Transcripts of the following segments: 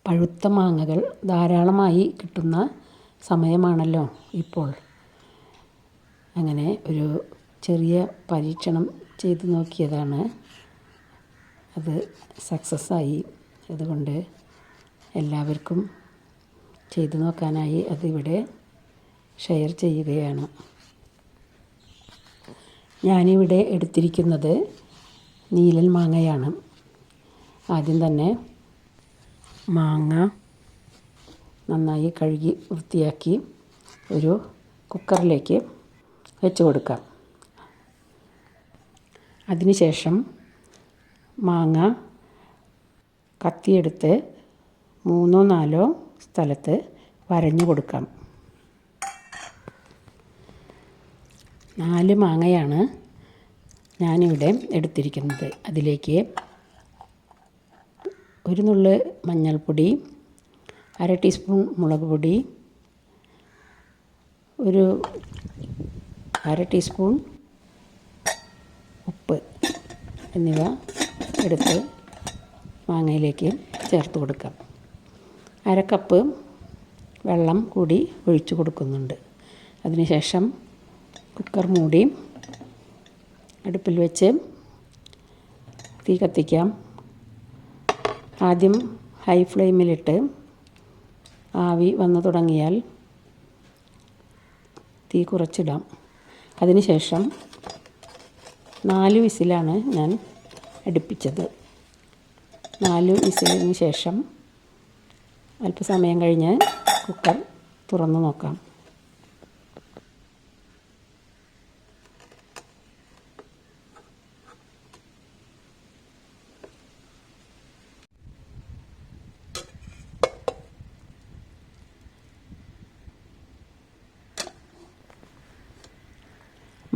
പഴുത്ത മാങ്ങകൾ ധാരാളമായി കിട്ടുന്ന സമയമാണല്ലോ ഇപ്പോൾ. അങ്ങനെ ഒരു ചെറിയ പരീക്ഷണം ചെയ്ത് നോക്കിയതാണ്. അത് സക്സസ്സായി. അതുകൊണ്ട് എല്ലാവർക്കും ചെയ്തു നോക്കാനായി അതിവിടെ ഷെയർ ചെയ്യുകയാണ്. ഞാനിവിടെ എടുത്തിരിക്കുന്നത് നീലൻ മാങ്ങയാണ്. ആദ്യം തന്നെ മാങ്ങ നന്നായി കഴുകി വൃത്തിയാക്കി ഒരു കുക്കറിലേക്ക് വെച്ച് കൊടുക്കാം. അതിനുശേഷം മാങ്ങ കത്തിയെടുത്ത് 3-4 സ്ഥലത്ത് വരഞ്ഞു കൊടുക്കാം. 4 മാങ്ങയാണ് ഞാനിവിടെ എടുത്തിരിക്കുന്നത്. അതിലേക്ക് 1 നുള്ള് മഞ്ഞൾപ്പൊടി, 1/2 ടീസ്പൂൺ മുളക് പൊടി, 1/2 ടീസ്പൂൺ ഉപ്പ് എന്നിവ എടുത്ത് മാങ്ങയിലേക്ക് ചേർത്ത് കൊടുക്കാം. 1/2 കപ്പ് വെള്ളം കൂടി ഒഴിച്ചു കൊടുക്കുന്നുണ്ട്. അതിനുശേഷം കുക്കർ മൂടി അടുപ്പിൽ വെച്ച് തീ കത്തിക്കാം. ആദ്യം ഹൈ ഫ്ലെയിമിലിട്ട് ആവി വന്നു തുടങ്ങിയാൽ തീ കുറച്ചിടാം. അതിനുശേഷം 4 വിസിലാണ് ഞാൻ അടുപ്പിച്ചത്. 4 വിസിലിന് ശേഷം അല്പസമയം കഴിഞ്ഞ് കുക്കർ തുറന്നു നോക്കാം.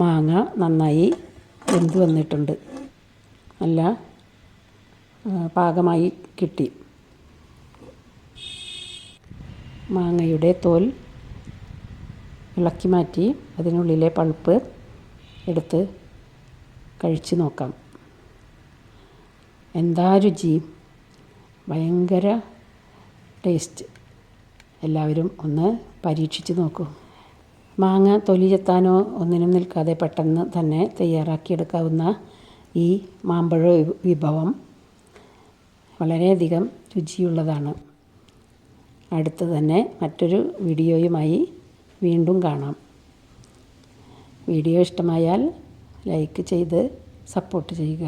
മാങ്ങ നന്നായി വെന്ത് വന്നിട്ടുണ്ട്. നല്ല പാകമായി കിട്ടി. മാങ്ങയുടെ തോൽ ഇളക്കി മാറ്റി അതിനുള്ളിലെ പൾപ്പ് എടുത്ത് കഴിച്ച് നോക്കാം. എന്താ രുചി! ഭയങ്കര ടേസ്റ്റ്. എല്ലാവരും ഒന്ന് പരീക്ഷിച്ച് നോക്കൂ. മാങ്ങ തൊലി ചെത്താനോ ഒന്നിനും നിൽക്കാതെ പെട്ടെന്ന് തന്നെ തയ്യാറാക്കിയെടുക്കാവുന്ന ഈ മാമ്പഴ വിഭവം വളരെയധികം രുചിയുള്ളതാണ്. അടുത്ത് തന്നെ മറ്റൊരു വീഡിയോയുമായി വീണ്ടും കാണാം. വീഡിയോ ഇഷ്ടമായാൽ ലൈക്ക് ചെയ്ത് സപ്പോർട്ട് ചെയ്യുക.